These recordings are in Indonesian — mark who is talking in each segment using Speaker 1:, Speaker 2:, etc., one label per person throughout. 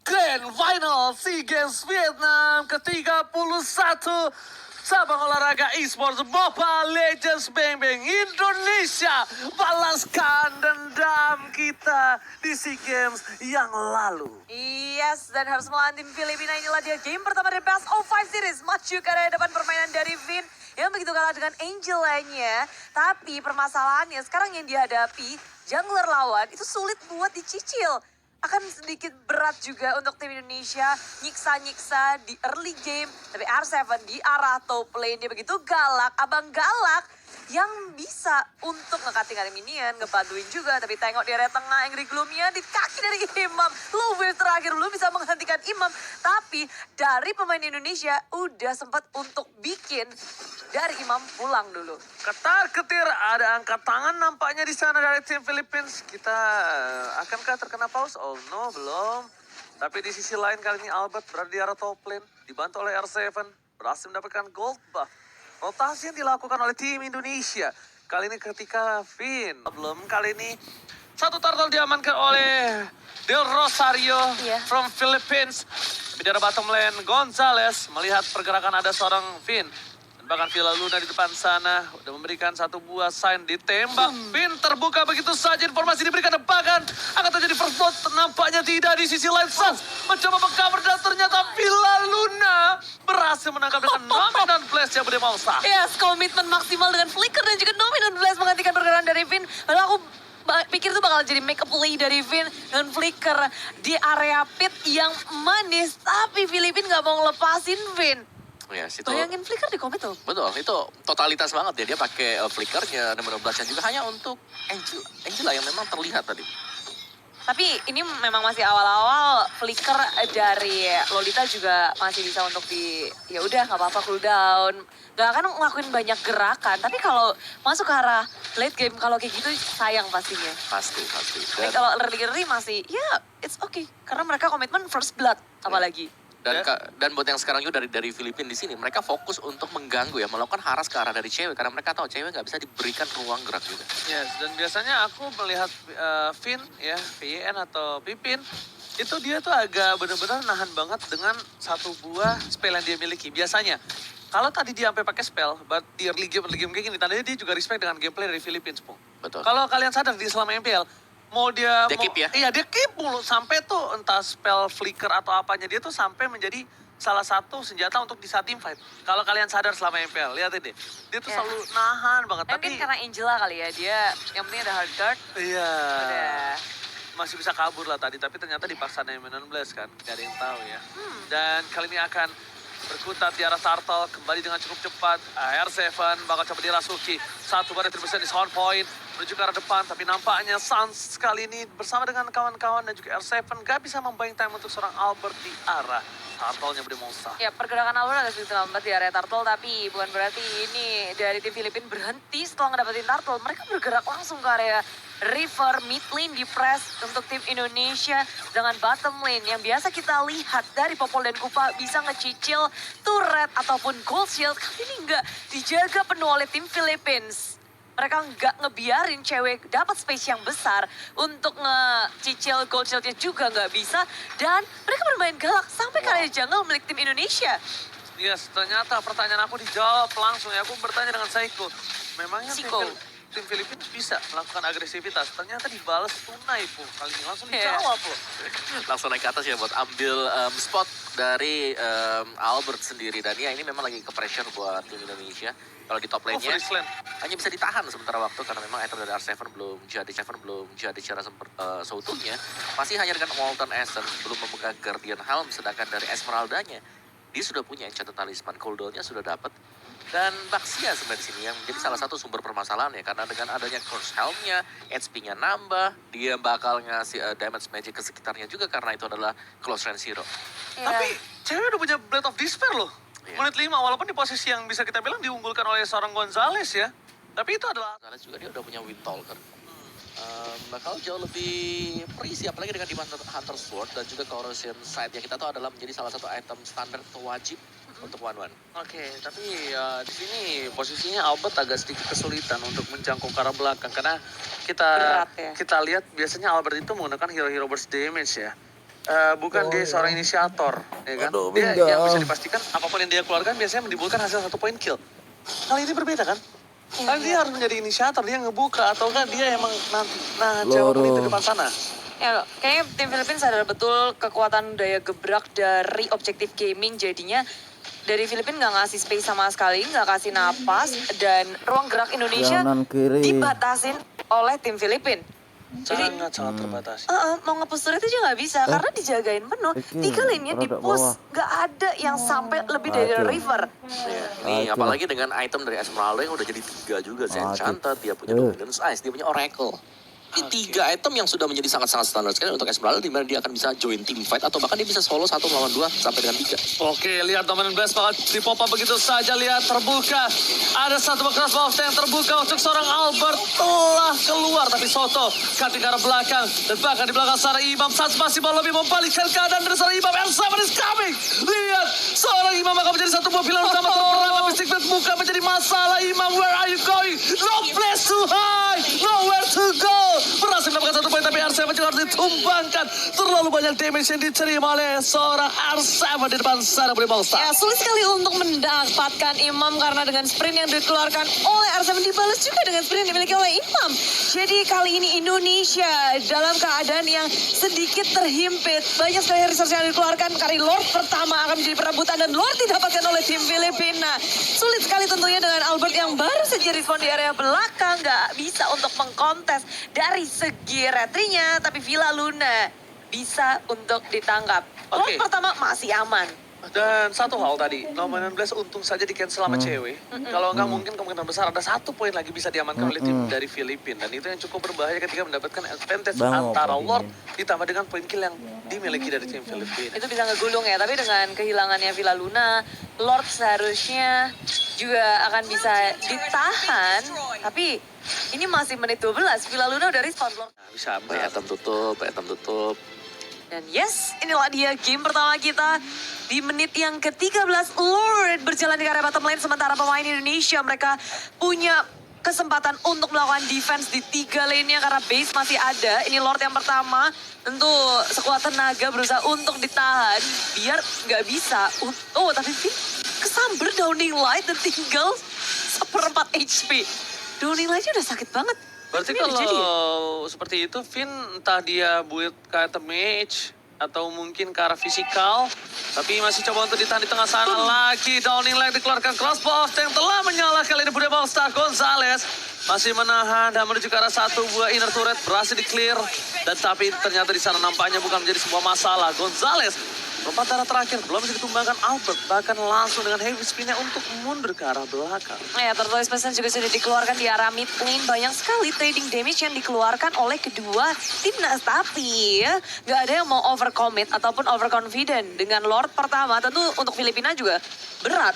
Speaker 1: Grand Final SEA Games Vietnam ke-31 cabang olahraga esports Mobile Legends Bang Bang Indonesia balaskan dendam kita di SEA Games yang lalu.
Speaker 2: Yes, dan harus melawan tim Filipina. Inilah dia game pertama dari Best of 5 Series. Maju ke area depan permainan dari Vin yang begitu kalah dengan Angel lainnya. Tapi permasalahannya sekarang yang dihadapi jungler lawan itu sulit buat dicicil. Akan sedikit berat juga untuk tim Indonesia nyiksa-nyiksa di early game. Tapi R7 di arah top lane dia begitu galak, abang galak yang bisa untuk ngekating minion, ngebantuin juga. Tapi tengok di area tengah Angry Gloomnya di kaki dari Imam. Lu wave terakhir lu bisa menghentikan Imam. Tapi dari pemain Indonesia udah sempat untuk bikin dari Imam pulang dulu.
Speaker 1: Ketar-ketir ada angkat tangan nampaknya di sana dari tim Philippines. Kita akankah terkena pause? Oh no, belum. Tapi di sisi lain kali ini Albert berada di arah top lane. Dibantu oleh R7. Berhasil mendapatkan gold buff. Rotasi yang dilakukan oleh tim Indonesia. Kali ini ketika Vin. Belum kali ini satu turtle diamankan oleh Del Rosario from Philippines. Di daerah bottom lane Gonzales melihat pergerakan ada seorang Vin. Bahkan Villa Luna di depan sana udah memberikan satu buah sign ditembak. Pin terbuka begitu saja, informasi diberikan tebakan. Akan terjadi first blood, nampaknya tidak di sisi lain. Sans mencoba mengcover dan ternyata Villa Luna berhasil menangkap dengan Dominant Blast yang berdemausa.
Speaker 2: Yes, komitmen maksimal dengan Flicker dan juga Dominant Blast menghentikan pergerakan dari Vin. Lalu aku pikir itu bakal jadi make up play dari Vin dan Flicker di area pit yang manis. Tapi Filipin nggak mau ngelepasin Vin.
Speaker 3: Yes, itu,
Speaker 2: bayangin Flicker di komit tuh.
Speaker 3: betul, itu totalitas banget ya. Dia pakai flickernya, dan 12-nya juga hanya untuk Angela yang memang terlihat tadi.
Speaker 2: Tapi ini memang masih awal-awal. Flicker dari Lolita juga masih bisa untuk ya udah nggak apa-apa cooldown. Gak akan ngelakuin banyak gerakan. Tapi kalau masuk ke arah late game kalau kayak gitu sayang pastinya.
Speaker 3: Pasti.
Speaker 2: Tapi kalau early masih ya it's okay. Karena mereka komitmen first blood apalagi.
Speaker 3: Dan buat yang sekarang juga dari Filipina di sini, mereka fokus untuk mengganggu ya, melakukan haras ke arah dari cewek karena mereka tahu cewek nggak bisa diberikan ruang gerak juga.
Speaker 1: Yes, dan biasanya aku melihat Vin ya, VN atau Pipin itu dia tuh agak benar-benar nahan banget dengan satu buah spell yang dia miliki. Biasanya kalau tadi dia sampai pakai spell, but di early game kayak gini, tandanya dia juga respect dengan gameplay dari Philippines, Pung.
Speaker 3: Betul.
Speaker 1: Kalau kalian sadar di selama MPL, dia
Speaker 3: keep ya?
Speaker 1: Iya, dia keep mulu sampai tuh entah spell flicker atau apanya dia tuh sampai menjadi salah satu senjata untuk di saat team fight. Kalau kalian sadar selama MPL, lihat deh. Dia tuh selalu nahan banget.
Speaker 2: Mungkin karena Angela kali ya, dia yang penting ada hard guard.
Speaker 1: Iya.
Speaker 2: Udah.
Speaker 1: Masih bisa kabur lah tadi, tapi ternyata dipaksa Dominant Blast kan. Gak ada yang tahu ya. Dan kali ini akan berkutat di arah Turtle, kembali dengan cukup cepat. R7 bakal coba dirasuki. Satu pada terbesar di sound point, menuju ke arah depan. Tapi nampaknya Sans kali ini bersama dengan kawan-kawan dan juga R7 gak bisa membayang time untuk seorang Albert di arah Turtle-nya berdemonsa.
Speaker 2: Ya, pergerakan Albert agak sedikit lambat di area Turtle, tapi bukan berarti ini dari tim Filipina berhenti setelah ngedapetin Turtle. Mereka bergerak langsung ke area River, mid lane di press untuk tim Indonesia dengan bottom lane yang biasa kita lihat dari Popol dan Kupa bisa ngecicil turret ataupun gold shield. Kali ini enggak dijaga penuh oleh tim Philippines. Mereka nggak ngebiarin cewek dapat space yang besar untuk ngecicil gold shieldnya juga nggak bisa. Dan mereka bermain galak sampai ke area jungle milik tim Indonesia.
Speaker 1: Yes, ternyata pertanyaan aku dijawab langsung ya. Aku bertanya dengan Saiko. Memangnya tim Filipina bisa melakukan agresivitas? Ternyata dibalas tunai, Pung. Kali ini langsung dijawab loh.
Speaker 3: Langsung naik ke atas ya buat ambil spot dari Albert sendiri. Dan ya ini memang lagi ke pressure buat tim Indonesia. Kalau di top lane-nya hanya bisa ditahan sementara waktu karena memang item dari R7 belum jadi secara seutuhnya. Masih hanya dengan Molten Essence, belum memegang Guardian Helm, sedangkan dari Esmeralda-nya dia sudah punya Enchanted Talisman, cooldown-nya sudah dapat. Dan Baxia sebenarnya di sini yang menjadi salah satu sumber permasalahan ya, karena dengan adanya Curse Helm-nya, HP-nya nambah, dia bakal ngasih damage magic ke sekitarnya juga karena itu adalah close range hero.
Speaker 1: Tapi cewek udah punya Blade of Despair loh. Menit 5, walaupun di posisi yang bisa kita bilang diunggulkan oleh seorang Gonzales ya. Tapi itu adalah...
Speaker 3: Gonzales juga dia udah punya Wind Talker. Bakal jauh lebih perisi, apalagi dengan Demon Hunter Sword dan juga Corrosion Sight yang kita tahu adalah menjadi salah satu item standar atau wajib untuk one-one.
Speaker 1: Oke, tapi di sini posisinya Albert agak sedikit kesulitan untuk menjangkau ke arah belakang karena kita lihat biasanya Albert itu menggunakan hero-hero burst damage ya. bukan dia seorang inisiator, ya kan?
Speaker 4: Aduh,
Speaker 1: Dia
Speaker 4: Winda.
Speaker 1: yang bisa dipastikan apapun yang dia keluarkan biasanya menimbulkan hasil 1 poin kill. Kali ini berbeda kan? Kali dia harus menjadi inisiator, dia ngebuka atau kan dia emang nanti. Nah, jawaban itu di depan sana.
Speaker 2: Ya, kayaknya tim Filipina sadar betul kekuatan daya gebrak dari Objective Gaming, jadinya dari Filipina nggak ngasih space sama sekali, nggak kasih napas, dan ruang gerak Indonesia
Speaker 4: Kanan kiri.
Speaker 2: dibatasin oleh tim Filipina. Jadi
Speaker 1: Sangat terbatas.
Speaker 2: mau nge-push turret aja nggak bisa karena dijagain penuh.
Speaker 4: Iki,
Speaker 2: 3 lane-nya
Speaker 4: rada
Speaker 2: di-push,
Speaker 4: bawah.
Speaker 2: nggak ada yang sampai lebih dari
Speaker 4: Aduh.
Speaker 2: river.
Speaker 3: Ya, ini
Speaker 4: Aduh.
Speaker 3: apalagi dengan item dari Esmeralda yang udah jadi 3 juga.
Speaker 4: Aduh.
Speaker 3: Enchanted, dia punya Dominance Ice, dia punya Oracle. Ini 3 item yang sudah menjadi sangat-sangat standar sekali untuk Esmeralda, di mana dia akan bisa join team fight atau bahkan dia bisa solo 1 melawan 2 sampai dengan 3.
Speaker 1: Oke, lihat Dominant Blast bakal dipop-up begitu saja. Lihat terbuka. Ada satu cross box yang terbuka untuk seorang Albert telah keluar. Tapi Soto cutting ke arah belakang. Dan bahkan di belakang seorang Imam. Sans masih mau lebih membalikkan keadaan dari seorang Imam. L7 is coming. Lihat, seorang Imam akan menjadi satu buah pilihan utama terperang. Tapi Signet bukan menjadi masalah. Imam, where are you going? No place to hide. Nowhere to go. Berhasil mendapatkan 1 poin, tapi R7 juga harus ditumbangkan. Terlalu banyak damage yang diterima oleh seorang R7 di depan sana, Budi Bangsa.
Speaker 2: Ya, sulit sekali untuk mendapatkan Imam karena dengan sprint yang dikeluarkan oleh R7 dibalas juga dengan sprint yang dimiliki oleh Imam. Jadi kali ini Indonesia dalam keadaan yang sedikit terhimpit. Banyak sekali resource yang dikeluarkan. Kali Lord pertama akan menjadi perebutan dan Lord didapatkan oleh tim Filipina. Sulit sekali tentunya dengan Albert yang baru saja respon di area belakang. Nggak bisa untuk mengkontes dari segi retrinya. Tapi Villa Luna bisa untuk ditangkap. Lord
Speaker 1: Oke.
Speaker 2: pertama masih aman.
Speaker 1: Dan satu hal tadi, Dominant Blast untung saja di cancel sama cewek. Kalau nggak mungkin kemungkinan besar ada 1 poin lagi bisa diamankan oleh tim dari Filipina. Dan itu yang cukup berbahaya ketika mendapatkan advantage
Speaker 4: Bang,
Speaker 1: antara
Speaker 4: opo
Speaker 1: Lord
Speaker 4: ini.
Speaker 1: ditambah dengan poin kill yang dimiliki dari tim Filipina.
Speaker 2: Itu bisa ngegulung ya, tapi dengan kehilangannya Villa Luna, Lord seharusnya juga akan bisa ditahan. Tapi ini masih menit 12, Villa Luna udah respon Lord.
Speaker 1: Nah, bisa
Speaker 3: By item tutup.
Speaker 2: Dan yes, inilah dia game pertama kita di menit yang ke-13. Lord berjalan di area bottom lane, sementara pemain Indonesia mereka punya kesempatan untuk melakukan defense di 3 lane-nya karena base masih ada. Ini Lord yang pertama, tentu sekuat tenaga berusaha untuk ditahan biar nggak bisa. Oh, tapi Vin kesamber Downing Light dan tinggal 1/4 HP. Downing Light-nya udah sakit banget.
Speaker 1: Berarti
Speaker 2: Ini udah jadi ya?
Speaker 1: kalau seperti itu, Vin entah dia build ke item mage atau mungkin ke arah fisikal, tapi masih coba untuk ditahan di tengah sana lagi. Downing Light dikeluarkan crossbow yang telah menyala kali ini Bude Ballstar Gonzalez masih menahan dan menuju ke arah 1 buah inner turret berhasil di clear, dan tapi ternyata di sana nampaknya bukan menjadi sebuah masalah. Gonzalez perempat darah terakhir belum bisa ditumbangkan Albert, bahkan langsung dengan heavy spin-nya untuk mundur ke arah belakang.
Speaker 2: Ya, tertulis pesan juga sudah dikeluarkan di arah mid lane. Banyak sekali trading damage yang dikeluarkan oleh kedua timnas. Tapi ya, nggak ada yang mau overcommit ataupun overconfident. Dengan Lord pertama, tentu untuk Filipina juga berat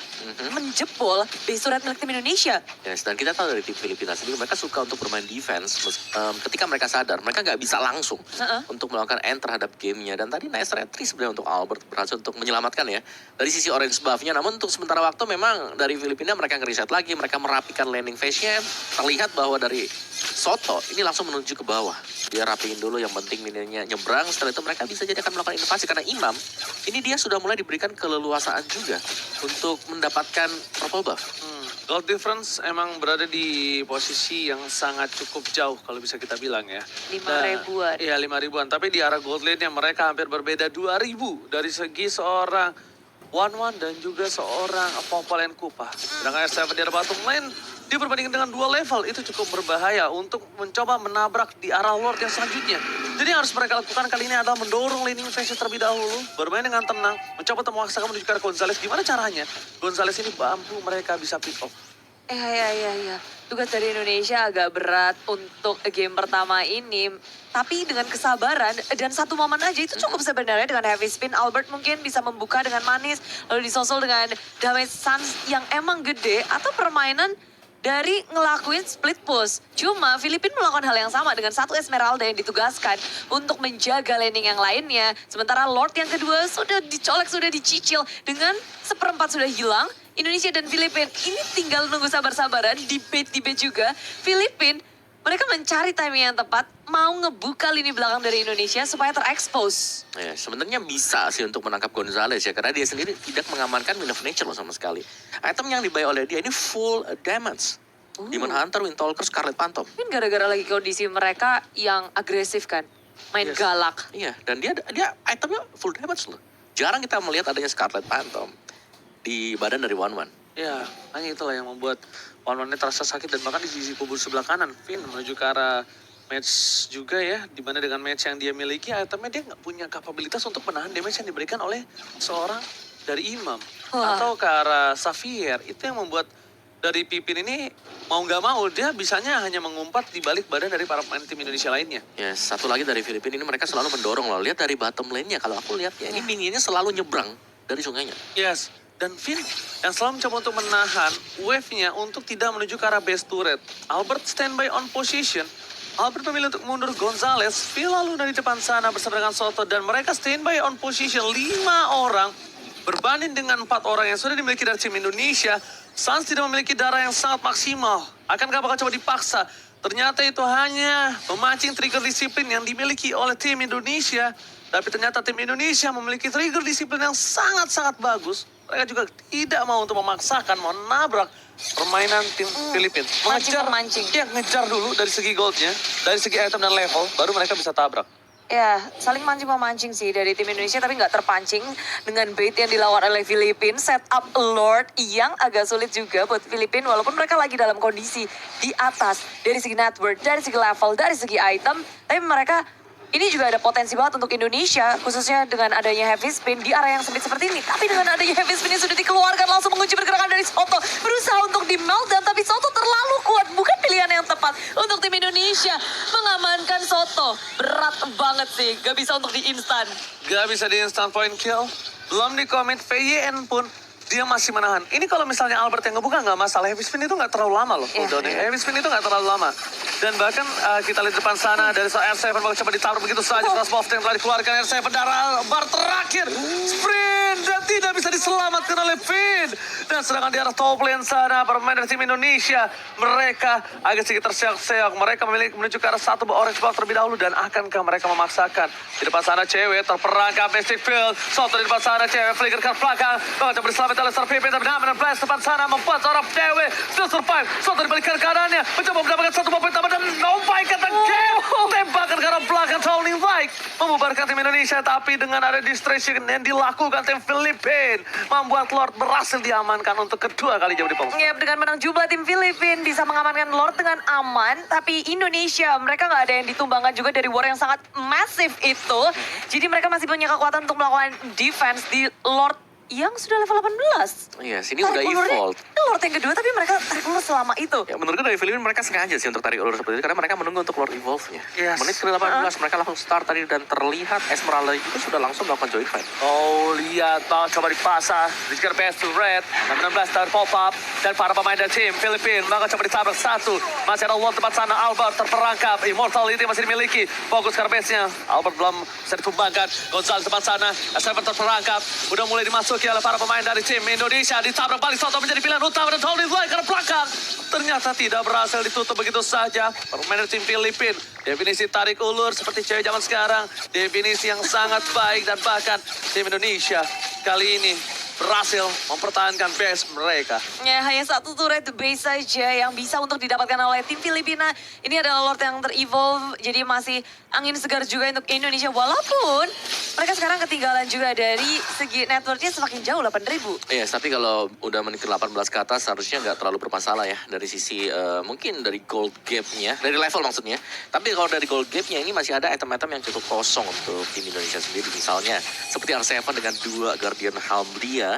Speaker 2: menjebol base turret milik tim Indonesia.
Speaker 3: Yes, dan kita tahu dari tim Filipina sendiri mereka suka untuk bermain defense. Ketika mereka sadar mereka nggak bisa langsung untuk melakukan end terhadap gamenya. Dan tadi nice retry sebenarnya untuk Albert berhasil untuk menyelamatkan ya dari sisi orange buff-nya. Namun untuk sementara waktu memang dari Filipina mereka ngeriset lagi, mereka merapikan landing phase-nya. Terlihat bahwa dari Soto ini langsung menuju ke bawah. Dia rapiin dulu, yang penting minionnya nyebrang. Setelah itu mereka bisa jadi akan melakukan inovasi karena Imam ini dia sudah mulai diberikan keleluasaan juga untuk mendapatkan purple buff.
Speaker 1: Gold difference emang berada di posisi yang sangat cukup jauh kalau bisa kita bilang ya.
Speaker 2: 5.000-an.
Speaker 1: Iya, 5.000-an. Tapi di arah gold lane-nya mereka hampir berbeda 2.000 dari segi seorang One dan juga seorang Popol and Kupa. Sedangkan S7 di arah bottom lane, dia berbanding dengan 2 level, itu cukup berbahaya untuk mencoba menabrak di arah Lord yang selanjutnya. Jadi yang harus mereka lakukan kali ini adalah mendorong laning phase terlebih dahulu, bermain dengan tenang, mencoba memaksakan menuju ke arah Gonzalez. Gimana caranya? Gonzalez ini mampu mereka bisa pick off.
Speaker 2: Ya. Tugas dari Indonesia agak berat untuk game pertama ini. Tapi dengan kesabaran dan satu momen aja itu cukup sebenarnya. Dengan heavy spin, Albert mungkin bisa membuka dengan manis. Lalu disusul dengan damage Sans yang emang gede. Atau permainan dari ngelakuin split push. Cuma Filipina melakukan hal yang sama dengan 1 Esmeralda yang ditugaskan untuk menjaga landing yang lainnya. Sementara Lord yang kedua sudah dicolek, sudah dicicil. Dengan 1/4 sudah hilang. Indonesia dan Filipina ini tinggal nunggu sabar-sabaran, debate juga. Filipina mereka mencari timing yang tepat, mau ngebuka lini belakang dari Indonesia supaya terekspos.
Speaker 3: Ya, sebenarnya bisa sih untuk menangkap Gonzales ya, karena dia sendiri tidak mengamankan Wind of Nature loh sama sekali. Item yang dibuy oleh dia ini full damage. Demon Hunter, Windtalker, Scarlet Phantom.
Speaker 2: Mungkin gara-gara lagi kondisi mereka yang agresif kan, main galak.
Speaker 3: Iya, dan dia itemnya full damage loh. Jarang kita melihat adanya Scarlet Phantom di badan dari One.
Speaker 1: Ya, hanya itulah yang membuat One ini terasa sakit dan bahkan di sisi kubur sebelah kanan, Finn menuju ke arah match juga ya, dimana dengan match yang dia miliki, itemnya dia nggak punya kapabilitas untuk menahan damage yang diberikan oleh seorang dari Imam. Atau ke arah Xavier, itu yang membuat dari Pipin ini mau nggak mau dia bisanya hanya mengumpat di balik badan dari para pemain tim Indonesia lainnya.
Speaker 3: Ya, satu lagi dari Filipina ini mereka selalu mendorong loh. Lihat dari bottom lane-nya, kalau aku lihat ya, ini minionnya selalu nyebrang dari sungainya.
Speaker 1: Yes, dan Finn yang selalu mencoba untuk menahan wave-nya untuk tidak menuju ke arah base turret. Albert standby on position. Albert memilih untuk mundur Gonzales. Phil lalu dari depan sana bersama dengan Soto dan mereka standby on position 5 orang. Berbanding dengan 4 orang yang sudah dimiliki dari tim Indonesia, Suns tidak memiliki darah yang sangat maksimal. Akankah bakal coba dipaksa? Ternyata itu hanya memancing trigger disiplin yang dimiliki oleh tim Indonesia. Tapi ternyata tim Indonesia memiliki trigger disiplin yang sangat-sangat bagus. Mereka juga tidak mau untuk memaksakan, mau nabrak permainan tim Filipina.
Speaker 2: Mancing.
Speaker 1: Ya, ngejar dulu dari segi goldnya, dari segi item dan level, baru mereka bisa tabrak.
Speaker 2: Ya, saling mancing-memancing sih dari tim Indonesia, tapi nggak terpancing dengan bait yang dilawan oleh Filipina. Setup Lord yang agak sulit juga buat Filipina, walaupun mereka lagi dalam kondisi di atas. Dari segi network, dari segi level, dari segi item. Tapi mereka, ini juga ada potensi banget untuk Indonesia, khususnya dengan adanya heavy spin di area yang sempit seperti ini. Tapi dengan adanya heavy spin yang sudah dikeluarkan, langsung mengunci pergerakan dari Soto. Berusaha untuk di meltdown, tapi Soto terlalu kuat. Bukan pilihan yang tepat untuk tim Indonesia mengamankan Soto. Berat banget sih, gak bisa untuk di instan.
Speaker 1: Gak bisa di instant point kill. Belum di commit, VYN pun dia masih menahan. Ini kalau misalnya Albert yang ngebuka nggak masalah. Heavy spin itu nggak terlalu lama loh. Heavy spin itu nggak terlalu lama. Dan bahkan kita lihat depan sana dari R7 bakal coba ditabrak begitu saja. Flash Wolf yang telah dikeluarkan R7 darah bar terakhir. Sprint dan tidak bisa diselamatkan oleh Finn. Dan sedangkan di arah top lane sana pemain dari tim Indonesia. Mereka agak sedikit terseok-seok. Mereka memilih menuju ke arah satu orange box terlebih dahulu. Dan akankah mereka memaksakan? Di depan sana cewek terperangkap Mystic Field. Soto di depan sana cewek flicker ke belakang. Bakal coba diselamatkan oleh Sarpipi. Tapi dan Blast depan sana membuat seorang cewek still survive. Soto dibalikan kanannya. Mencoba mendapatkan satu poin tambah dan nampakkan game. Tembakan ke arah belakang Towning Like. Membubarkan tim Indonesia. Tapi dengan ada distraction yang dilakukan tim Filipina. Membuat Lord berhasil diamankan untuk kedua kalinya di Pol.
Speaker 2: Yep, dengan menang jumlah tim Filipina bisa mengamankan Lord dengan aman. Tapi Indonesia mereka nggak ada yang ditumbangkan juga dari war yang sangat masif itu. Jadi mereka masih punya kekuatan untuk melakukan defense di Lord yang sudah level 18.
Speaker 3: Iya, sini udah evolve.
Speaker 2: Lord yang kedua, tapi mereka tarik ulur selama itu.
Speaker 3: Ya, menurutku dari Filipina mereka sengaja sih untuk tarik ulur seperti itu, karena mereka menunggu untuk Lord Evolve-nya.
Speaker 1: Yes.
Speaker 3: Menit ke-18 mereka langsung start tadi dan terlihat Esmeralda itu sudah langsung melakukan join fight.
Speaker 1: Oh, lihat bang, coba dipasang. Dikejar best to red. 16 tahun pop up. Dan para pemain dari tim Filipina maka coba ditabrak satu. Masih ada Lord tempat sana. Albert terperangkap. Immortality masih dimiliki. Fokus ke base-nya. Albert belum bisa ditumbangkan. Gonzales tempat sana. S7 terperangkap. Udah mulai dimasuki oleh para pemain dari tim Indonesia. Ditabrak balik Soto menjadi pilihan utama dan Tony White ke belakang. Ternyata tidak berhasil ditutup begitu saja. Pemain dari tim Filipina. Definisi tarik ulur seperti cewek zaman sekarang. Definisi yang sangat baik dan bahkan tim Indonesia kali ini berhasil mempertahankan base mereka.
Speaker 2: Ya, hanya satu turret base saja yang bisa untuk didapatkan oleh tim Filipina. Ini adalah Lord yang ter-evolve, jadi masih angin segar juga untuk Indonesia. Walaupun mereka sekarang ketinggalan juga dari segi networknya semakin jauh, 8.000.
Speaker 3: Iya, tapi kalau udah menit ke-18 ke atas harusnya nggak terlalu bermasalah ya. Dari sisi mungkin dari gold gap-nya, dari level maksudnya. Tapi kalau dari gold gap-nya ini masih ada item-item yang cukup kosong untuk tim Indonesia sendiri. Misalnya seperti R7 dengan 2 Guardian Helm dia,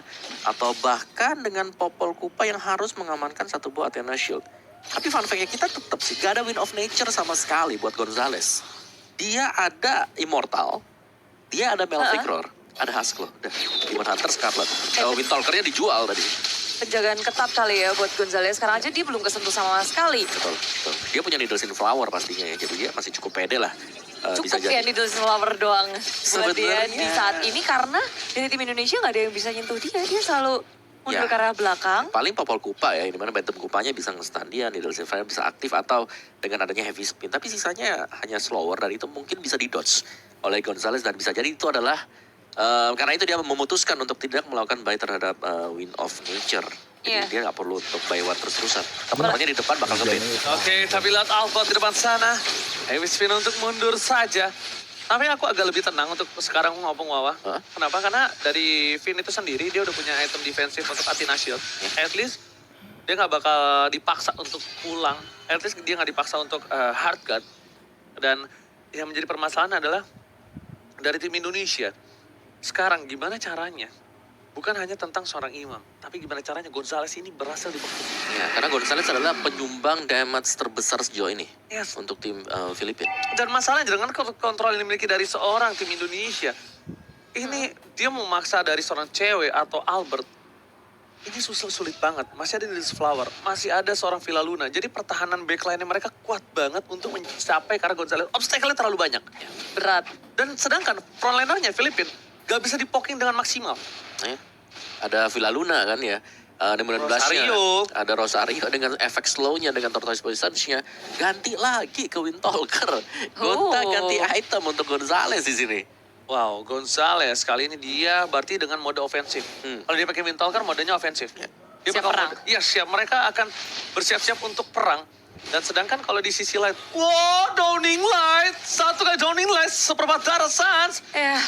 Speaker 3: atau bahkan dengan Popol Kupa yang harus mengamankan satu buah Athena Shield. Tapi fun fact-nya kita tetap sih gak ada Wind of Nature sama sekali buat Gonzales. Dia ada Immortal, dia ada Malvicror, ada Haskell, dan Demon Hunter Scarlet. Windtalker-nya dijual tadi.
Speaker 2: Penjagaan ketat kali ya buat Gonzales. Sekarang aja dia belum kesentuh sama sekali.
Speaker 3: Betul, betul. Dia punya Needles in Flower pastinya ya, jadi dia masih cukup pede lah.
Speaker 2: Cukup ya di Flower doang buat dia
Speaker 3: Sebenarnya.
Speaker 2: di saat ini, karena dari tim Indonesia nggak ada yang bisa nyentuh dia. Dia selalu mundur
Speaker 3: Ya.
Speaker 2: ke arah belakang.
Speaker 3: Paling Popol Kupa ya, dimana Bantam Kupanya bisa nge-stun dia, Needle Silver bisa aktif atau dengan adanya heavy spin. Tapi sisanya hanya slower dan itu mungkin bisa di-dodge oleh Gonzalez dan bisa jadi itu adalah karena itu dia memutuskan untuk tidak melakukan buy terhadap Wind of Nature. Jadi
Speaker 2: Iya.
Speaker 3: dia nggak perlu untuk buy one terus-terusan. Teman-temannya di depan bakal nge-ban.
Speaker 1: Oke, tapi lihat Albert di depan sana. Heavy spin untuk mundur saja. Tapi aku agak lebih tenang untuk sekarang ngomong Wawa.
Speaker 3: Hah?
Speaker 1: Kenapa? Karena dari Vin itu sendiri dia udah punya item defensif untuk Athena Shield. At least dia nggak bakal dipaksa untuk pulang. At least dia nggak dipaksa untuk hard guard. Dan yang menjadi permasalahan adalah dari tim Indonesia. Sekarang gimana caranya? Bukan hanya tentang seorang imam, tapi gimana caranya Gonzalez ini berhasil dibekuk.
Speaker 3: Ya, karena Gonzalez adalah penyumbang damage terbesar sejauh ini
Speaker 1: Yes.
Speaker 3: untuk tim Filipina.
Speaker 1: Dan masalahnya dengan kontrol yang dimiliki dari seorang tim Indonesia, ini dia memaksa dari seorang cewek atau Albert, ini sulit banget. Masih ada Lilith Flower, masih ada seorang Villa Luna. Jadi pertahanan backline mereka kuat banget untuk mencapai karena Gonzalez obstacle-nya terlalu banyak.
Speaker 2: Berat.
Speaker 1: Dan sedangkan frontlinernya Filipina gak bisa dipoking dengan maksimal.
Speaker 3: Ya. Ada Villa Luna kan ya. 2016-nya
Speaker 1: Rosario.
Speaker 3: ada Rosario dengan efek slow-nya, dengan Tortoise Poisons-nya. Ganti lagi ke Windtalker. Gonta ganti item untuk Gonzalez di sini.
Speaker 1: Wow, Gonzalez kali ini dia berarti dengan mode ofensif. Kalau dia pakai Windtalker modenya ofensif. Dia
Speaker 2: Siap
Speaker 1: bakal
Speaker 2: perang.
Speaker 1: Iya siap, mereka akan bersiap-siap untuk perang. Dan sedangkan kalau di sisi lain, wow, Downing Light, satu kali Downing Light, seperempat darah Sans.
Speaker 2: Ya,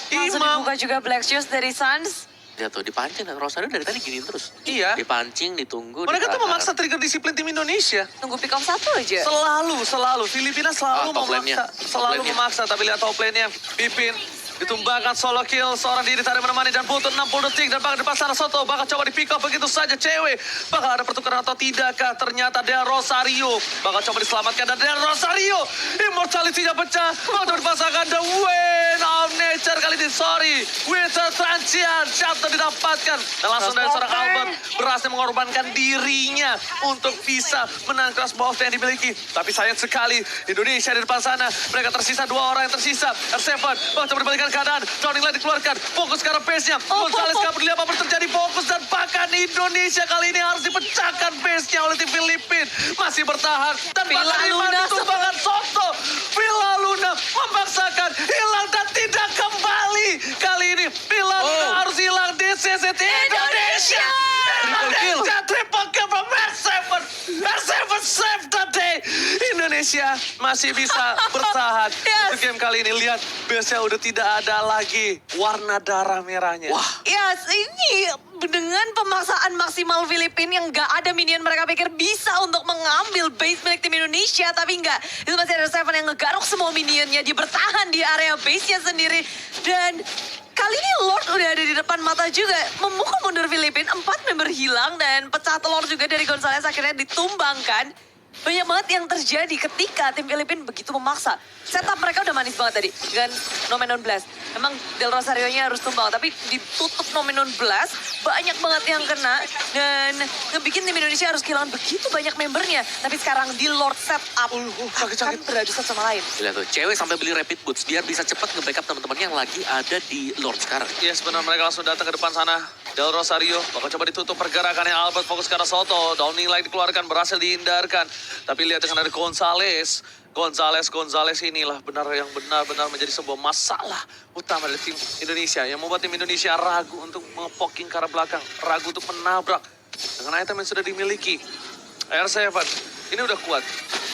Speaker 2: langsung
Speaker 1: Imam.
Speaker 2: dibuka juga Black Shoes dari Suns.
Speaker 3: Dia tuh dipancing dan Rosario dari tadi giniin terus.
Speaker 1: Iya.
Speaker 3: Dipancing, ditunggu,
Speaker 1: Mereka tuh
Speaker 3: ditahan.
Speaker 1: memaksa trigger disiplin tim Indonesia.
Speaker 2: Tunggu pick off satu aja.
Speaker 1: Selalu. Filipina selalu
Speaker 3: top lane-nya.
Speaker 1: memaksa. Selalu
Speaker 3: Top lane-nya.
Speaker 1: memaksa, tapi lihat top lane-nya. Pipin ditumbangkan solo kill, seorang diri tarik menemani dan butuh 60 detik dan bakal di pasar Soto bakal coba di pick up begitu saja cewek. Bakal ada pertukaran atau tidakkah? Ternyata Del Rosario bakal coba diselamatkan dan Del Rosario immortality-nya pecah. Bakal dipasangkan The Wind of Nature kali ini, sorry. Winter Transient, Shatter didapatkan. Dan langsung dari seorang Albert berhasil mengorbankan dirinya untuk bisa menang keras bawah yang dimiliki. Tapi sayang sekali Indonesia di depan sana. Mereka tersisa 2 orang yang tersisa. R7 bakal coba dibalikan keadaan. Drowning Light dikeluarkan. Fokus ke arah base-nya. Gonzalez gak peduli apa yang terjadi. Fokus dan bahkan Indonesia kali ini harus dipecahkan base-nya oleh tim Filipina. Masih bertahan. Dan
Speaker 2: Villa
Speaker 1: bahkan Iman
Speaker 2: Luna
Speaker 1: ditumbangkan Soto. Villa Luna memaksakan hilang dan tidak kembali. Kali ini Villa Luna harus hilang di CCT Indonesia. Indonesia triple kill from R7. R7 save the day. Indonesia masih bisa bertahan.
Speaker 2: Yes.
Speaker 1: Untuk game kali ini lihat base-nya udah tidak ada lagi warna darah merahnya.
Speaker 3: Wah,
Speaker 2: Yes, ini dengan pemaksaan maksimal Filipina yang nggak ada minion mereka pikir bisa untuk mengambil base milik tim Indonesia, tapi nggak. Itu masih ada Seven yang ngegaruk semua minionnya, dia bertahan di area base-nya sendiri. Dan kali ini Lord udah ada di depan mata juga, memukul mundur Filipina, 4 member hilang dan pecah telur juga dari Gonzalez akhirnya ditumbangkan. Banyak banget yang terjadi ketika tim Filipina begitu memaksa. Setup mereka udah manis banget tadi dengan Nomenon Blast. Memang Del Rosario-nya harus tumbang, tapi ditutup Nomenon Blast, banyak banget yang kena. Dan ngebikin tim Indonesia harus kehilangan begitu banyak membernya. Tapi sekarang di Lord setup, akan beradu satu sama lain.
Speaker 3: lihat tuh, cewek sampai beli rapid boots biar bisa cepat nge-backup teman-temannya yang lagi ada di Lord sekarang.
Speaker 1: Yes, benar mereka langsung datang ke depan sana. Del Rosario bakal coba ditutup pergerakannya. Albert fokus ke arah Soto. Downing Light dikeluarkan, berhasil dihindarkan. Tapi lihat dengan ada Gonzalez. Gonzalez inilah yang benar-benar menjadi sebuah masalah utama dari tim Indonesia. Yang membuat tim Indonesia ragu untuk ngepoking ke arah belakang. Ragu untuk menabrak dengan item yang sudah dimiliki. R7 ini udah kuat.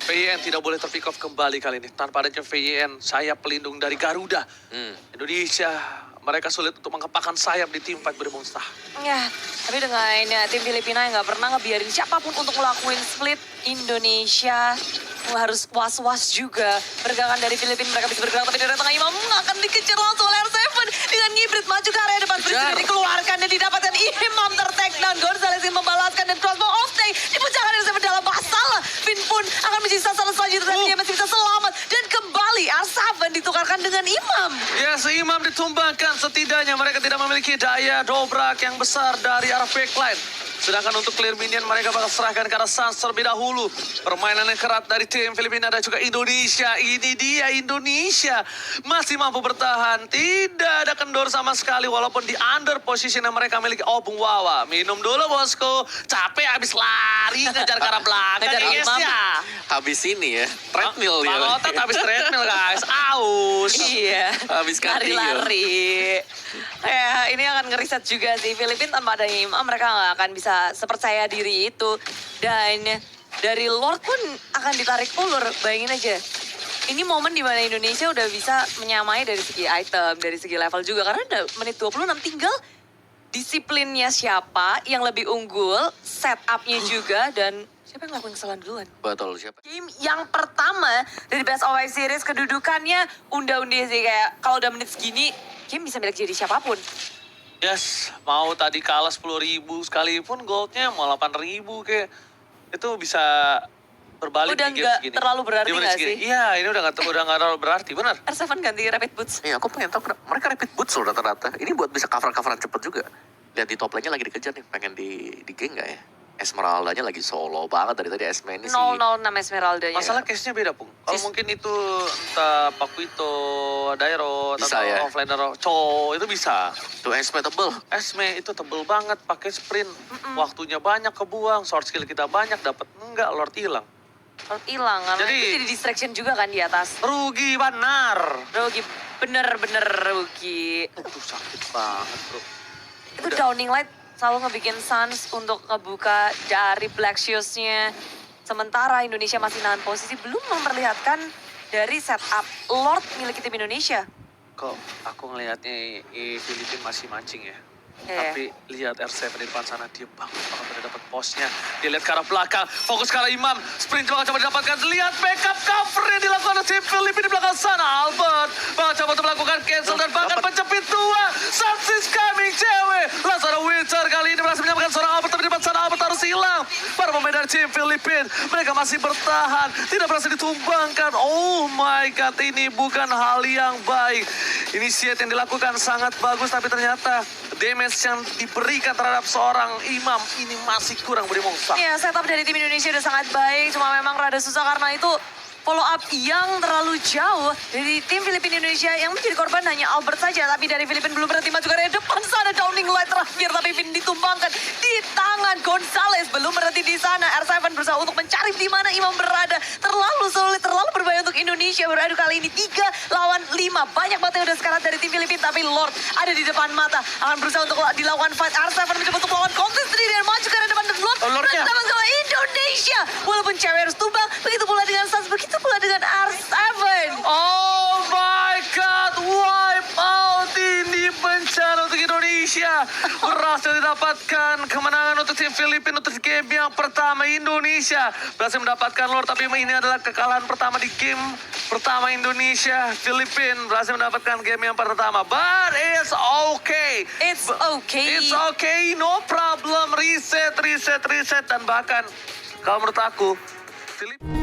Speaker 1: VYN tidak boleh terpick off kembali kali ini. Tanpa adanya VYN, sayap pelindung dari Garuda. Indonesia, mereka sulit untuk mengepakkan sayap di tim fight bermonster.
Speaker 2: Ya, tapi dengan tim Filipina yang nggak pernah ngebiarin siapapun untuk ngelakuin split, Indonesia harus was-was juga. Pergerakan dari Filipina mereka bisa bergerak, tapi dari tengah Imam akan dikejar langsung oleh R7 dengan ngibrit maju ke area depan. Sudah dikeluarkan dan didapatkan Imam ter-takedown. Gonzalez yang membalaskan dan crossbow off take. Dipecahkan R7 dalam masalah. Finn pun akan menjadi sasaran selanjutnya dan dia masih bisa selamat. Dan kembali R7 ditukarkan dengan Imam.
Speaker 1: Ya, Imam ditumbangkan. Setidaknya mereka tidak memiliki daya dobrak yang besar dari arah backline. Sedangkan untuk clear minion mereka bakal serahkan ke arah Suns terlebih dahulu. Permainan yang kerat dari tim Filipina dan juga Indonesia. Ini dia Indonesia masih mampu bertahan. Tidak ada kendor sama sekali walaupun di under position yang mereka miliki. Oh Bung Wawa, minum dulu bosku. Capek habis lari ngejar ke arah belakang
Speaker 2: Ngejar
Speaker 1: ya guys
Speaker 2: imam.
Speaker 1: ya.
Speaker 3: Habis ini ya, treadmill
Speaker 1: Bang
Speaker 3: ya.
Speaker 1: Otot habis treadmill guys, aus.
Speaker 2: Iya.
Speaker 3: Habis cardio.
Speaker 2: Lari-lari. Ya, ini akan ngeriset juga sih. Filipina tanpa ada imam, mereka nggak akan bisa sepercaya diri itu. Dan dari Lord pun akan ditarik ulur. Bayangin aja. Ini momen di mana Indonesia udah bisa menyamai dari segi item, dari segi level juga. Karena udah menit 26 tinggal disiplinnya siapa yang lebih unggul, setupnya juga, dan siapa yang ngelakuin kesalahan duluan.
Speaker 3: Betul, siapa?
Speaker 2: Game yang pertama dari Best of 5 Series kedudukannya unda-undi sih, kayak kalau udah menit segini game bisa milik jadi siapapun.
Speaker 1: Yes, mau tadi kalah 10.000 sekalipun goldnya mau 8.000 kayak itu bisa berbalik
Speaker 2: Udah
Speaker 1: di game
Speaker 2: nggak
Speaker 1: segini.
Speaker 2: terlalu berarti
Speaker 1: Di menit
Speaker 2: nggak
Speaker 1: segini.
Speaker 2: sih?
Speaker 1: Iya, ini udah nggak terlalu berarti, benar.
Speaker 2: R7 ganti Rapid Boots.
Speaker 3: Iya, aku pengen tahu kenapa mereka repeat boots loh rata-rata. Ini buat bisa cover-coveran cepet juga. Lihat di top lane-nya lagi dikejar nih, pengen di geng nggak ya? Esmeralda-nya lagi solo banget dari tadi Esme ini sih.
Speaker 2: 006 Esmeralda-nya.
Speaker 1: Masalah case-nya beda, Pung. Kalau
Speaker 2: Sis-
Speaker 1: mungkin itu entah Pakuito, Dairo,
Speaker 3: Bisa
Speaker 1: atau
Speaker 3: ya?
Speaker 1: offlaner Cho, itu bisa.
Speaker 3: Tuh Esme tebel.
Speaker 1: Esme itu tebel banget, pakai sprint. Waktunya banyak kebuang, short skill kita banyak, dapat enggak, Lord hilang.
Speaker 2: Kalau hilang, karena
Speaker 1: Jadi-
Speaker 2: itu jadi distraction juga kan di atas.
Speaker 1: Rugi benar.
Speaker 2: Rugi, bener-bener rugi.
Speaker 1: Itu sakit banget, bro.
Speaker 2: Itu Downing Light selalu ngebikin Suns untuk ngebuka dari Black Shoes-nya. Sementara Indonesia masih nahan posisi, belum memperlihatkan dari setup Lord milik tim Indonesia.
Speaker 1: Kok aku ngelihatnya Filipina masih mancing ya.
Speaker 2: Iya.
Speaker 1: Tapi lihat R7 di depan sana, dia banget udah dapat posnya. Dia lihat ke arah belakang, fokus ke arah Imam. Sprint bakal coba didapatkan, lihat backup cover yang dilakukan oleh tim Filipina di belakang sana. Albert bakal coba untuk melakukan cancel dan bahkan penjepit dua. Suns coming, cewek. Langsung ada Winter kali ini berhasil menyamakan seorang Albert, tapi di depan sana Albert harus hilang. Para pemain dari tim Filipina, mereka masih bertahan, tidak berhasil ditumbangkan. Oh my God, ini bukan hal yang baik. Inisiat yang dilakukan sangat bagus, tapi ternyata damage yang diberikan terhadap seorang Imam ini masih kurang beri mongsa.
Speaker 2: Iya, setup dari tim Indonesia udah sangat baik, cuma memang rada susah karena itu follow up yang terlalu jauh dari tim Filipina Indonesia yang menjadi korban hanya Albert saja, tapi dari Filipina belum berhenti maju ke depan sana. Downing Light terakhir, tapi Vin ditumbangkan di tangan Gonzales. Belum berhenti di sana, R7 berusaha untuk mencari di mana Imam berada. Terlalu sulit, terlalu berbahaya untuk Indonesia. Beradu kali ini 3 lawan 5. Banyak banget yang udah sekarat dari tim Filipina, tapi Lord ada di depan mata. Akan berusaha untuk dilakukan fight. R7 mencoba untuk melawan kontes sendiri dan maju ke depan, dan Lord
Speaker 1: Lordnya.
Speaker 2: bersama sama Indonesia. Walaupun cewek harus tumbang, begitu pula dengan Suns, begitu pula dengan R7.
Speaker 1: Oh my God, wipe out ini bencana untuk Indonesia. Berhasil didapatkan kemenangan untuk tim Filipina untuk game yang pertama. Indonesia berhasil mendapatkan Lord, tapi ini adalah kekalahan pertama di game pertama Indonesia. Filipina berhasil mendapatkan game yang pertama. But it's okay.
Speaker 2: It's okay.
Speaker 1: It's okay, no problem. Reset. Dan bahkan kalau menurut aku, Filipina